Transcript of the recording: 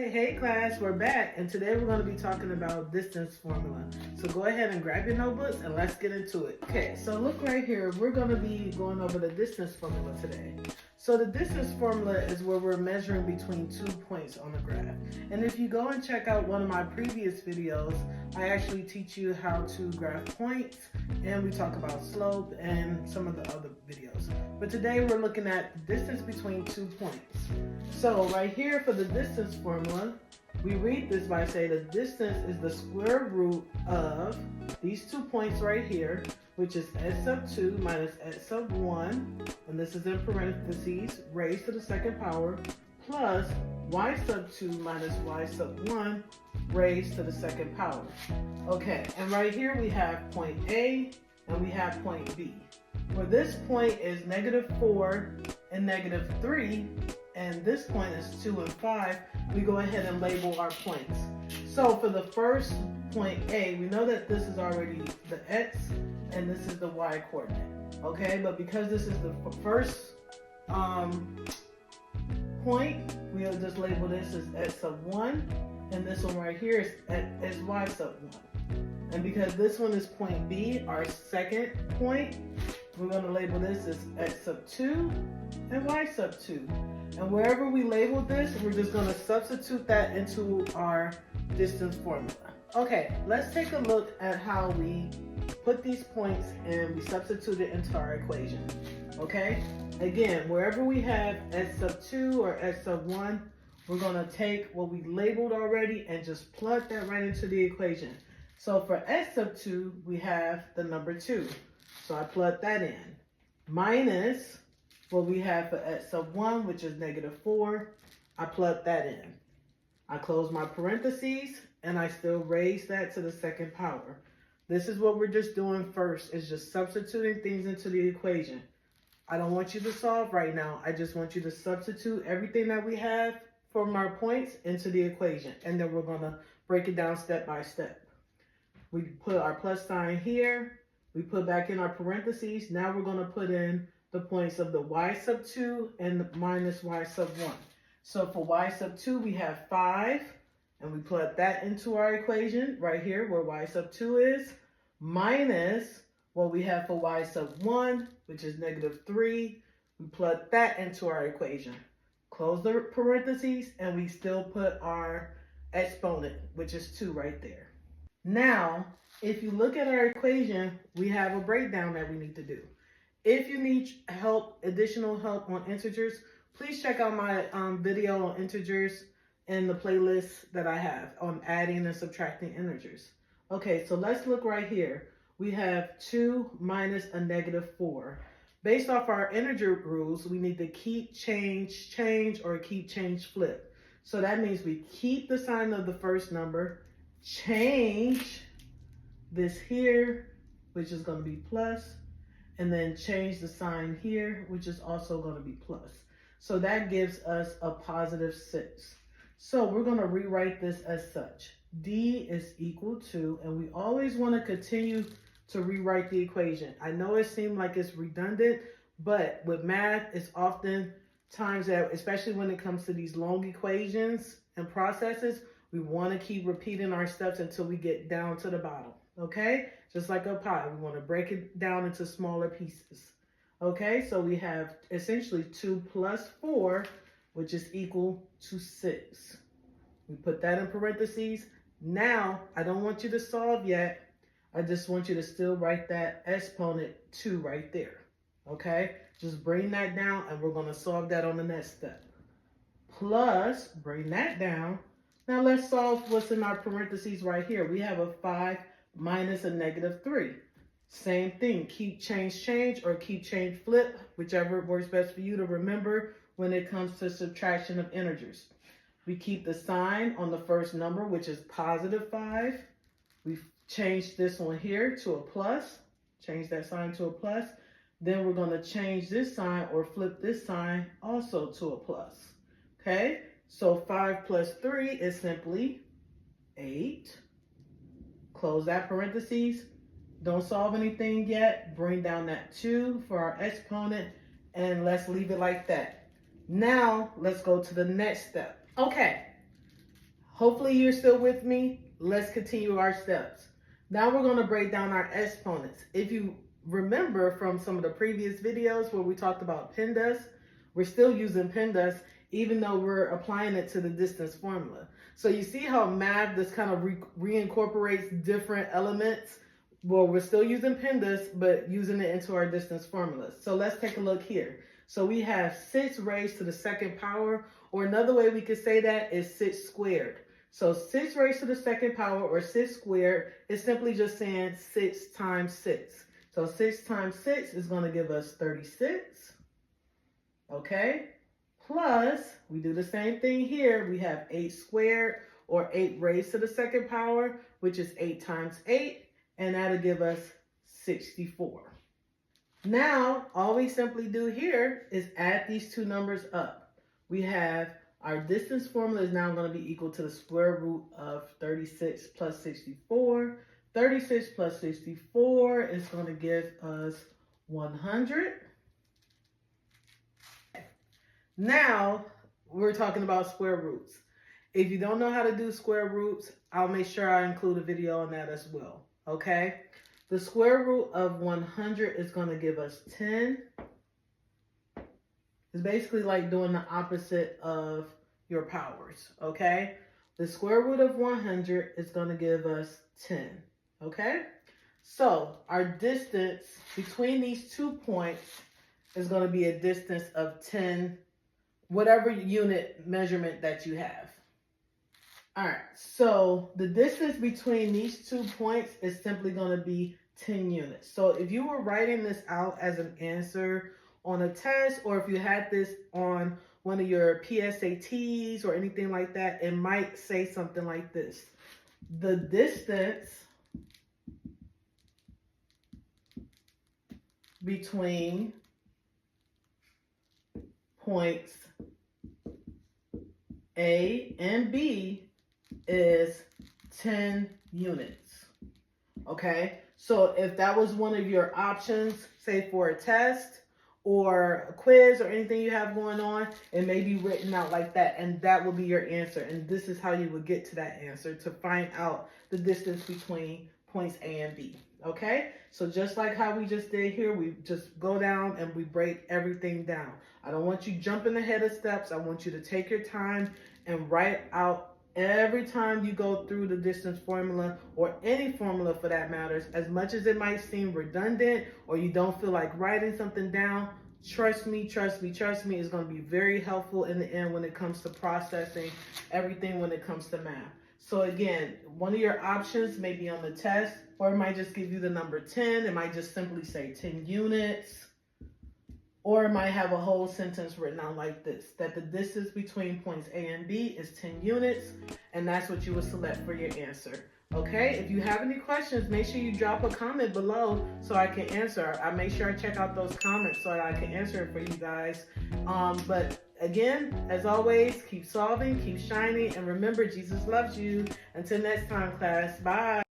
Hey class, we're back and today we're going to be talking about distance formula. So go ahead and grab your notebooks and let's get into it. Okay, so look right here, we're going to be going over the distance formula today. So the distance formula is where we're measuring between 2 points on the graph. And if you go and check out one of my previous videos, I actually teach you how to graph points and we talk about slope and some of the other videos. But today we're looking at the distance between 2 points. So right here for the distance formula, we read this by saying the distance is the square root of these 2 points right here, which is s sub 2 minus s sub 1, and this is in parentheses, raised to the second power, plus y sub 2 minus y sub 1, raised to the second power. Okay, and right here we have point A and we have point B. Where this point is -4 and -3, and this point is 2 and 5, we go ahead and label our points. So for the first point A, we know that this is already the x and this is the y coordinate. Okay, but because this is the first point, we'll just label this as s sub 1, and this one right here is y sub 1. And because this one is point B, our second point, we're going to label this as x sub 2 and y sub 2. And wherever we label this, we're just going to substitute that into our distance formula. Okay, let's take a look at how we put these points and we substitute it into our equation. Okay, again, wherever we have s sub 2 or s sub 1, we're going to take what we labeled already and just plug that right into the equation. So for s sub 2, we have the number 2. So I plug that in. Minus what we have for s sub 1, which is -4. I plug that in. I close my parentheses and I still raise that to the second power. This is what we're just doing first, is just substituting things into the equation. I don't want you to solve right now. I just want you to substitute everything that we have from our points into the equation. And then we're going to break it down step by step. We put our plus sign here. We put back in our parentheses. Now we're going to put in the points of the y sub 2 and the minus y sub 1. So for y sub 2, we have 5. And we plug that into our equation right here where y sub 2 is. Minus what we have for y sub 1, which is -3. We plug that into our equation. Close the parentheses, and we still put our exponent, which is 2 right there. Now, if you look at our equation, we have a breakdown that we need to do. If you need help, additional help on integers, please check out my video on integers in the playlist that I have on adding and subtracting integers. Okay, so let's look right here. We have 2 minus a -4. Based off our integer rules, we need to keep, change, or keep, change, flip. So that means we keep the sign of the first number, change this here, which is going to be plus, and then change the sign here, which is also going to be plus. So that gives us a +6. So we're going to rewrite this as such. D is equal to, and we always want to continue to rewrite the equation. I know it seems like it's redundant, but with math, it's often times that, especially when it comes to these long equations and processes, we want to keep repeating our steps until we get down to the bottom. Okay? Just like a pie, we want to break it down into smaller pieces. Okay? So we have essentially 2 plus 4, which is equal to 6. We put that in parentheses. Now, I don't want you to solve yet. I just want you to still write that exponent 2 right there. Okay? Just bring that down and we're going to solve that on the next step. Plus, bring that down. Now let's solve what's in our parentheses right here. We have a 5 minus a -3. Same thing. Keep, change, or keep, change, flip. Whichever works best for you to remember when it comes to subtraction of integers. We keep the sign on the first number, which is +5. We change this one here to a plus. Change that sign to a plus. Then we're going to change this sign or flip this sign also to a plus. Okay? So 5 plus 3 is simply 8. Close that parentheses. Don't solve anything yet. Bring down that 2 for our exponent, and let's leave it like that. Now, let's go to the next step. Okay, Hopefully you're still with me. Let's continue our steps. Now we're going to break down our exponents. If you remember from some of the previous videos where we talked about PEMDAS, we're still using PEMDAS even though we're applying it to the distance formula. So you see how math just kind of reincorporates different elements? Well, we're still using PEMDAS, but using it into our distance formulas. So let's take a look here. So we have 6 raised to the second power, or another way we could say that is 6 squared. So 6 raised to the second power, or 6 squared, is simply just saying 6 times 6. So 6 times 6 is going to give us 36. Okay? Plus, we do the same thing here. We have 8 squared, or 8 raised to the second power, which is 8 times 8, and that'll give us 64. Now, all we simply do here is add these two numbers up. We have our distance formula is now going to be equal to the square root of 36 plus 64. 36 plus 64 is going to give us 100. Now, we're talking about square roots. If you don't know how to do square roots, I'll make sure I include a video on that as well, okay? The square root of 100 is going to give us 10. It's basically like doing the opposite of your powers, okay? The square root of 100 is going to give us 10, okay? So our distance between these 2 points is going to be a distance of 10, whatever unit measurement that you have. All right, so the distance between these 2 points is simply going to be 10 units. So if you were writing this out as an answer on a test, or if you had this on one of your PSATs or anything like that, it might say something like this. The distance between points A and B is 10 units. Okay, so if that was one of your options, say for a test or a quiz or anything you have going on, it may be written out like that, and that will be your answer. And this is how you would get to that answer, to find out the distance between points A and B. Okay, so just like how we just did here, we just go down and we break everything down. I don't want you jumping ahead of steps. I want you to take your time and write out every time you go through the distance formula, or any formula for that matters. As much as it might seem redundant or you don't feel like writing something down, trust me, it's going to be very helpful in the end when it comes to processing everything when it comes to math. So again, one of your options may be on the test, or it might just give you the number 10. It might just simply say 10 units. Or it might have a whole sentence written out like this, that the distance between points A and B is 10 units, and that's what you would select for your answer. Okay, if you have any questions, make sure you drop a comment below so I can answer. I make sure I check out those comments so that I can answer it for you guys. But again, as always, keep solving, keep shining, and remember, Jesus loves you. Until next time, class. Bye.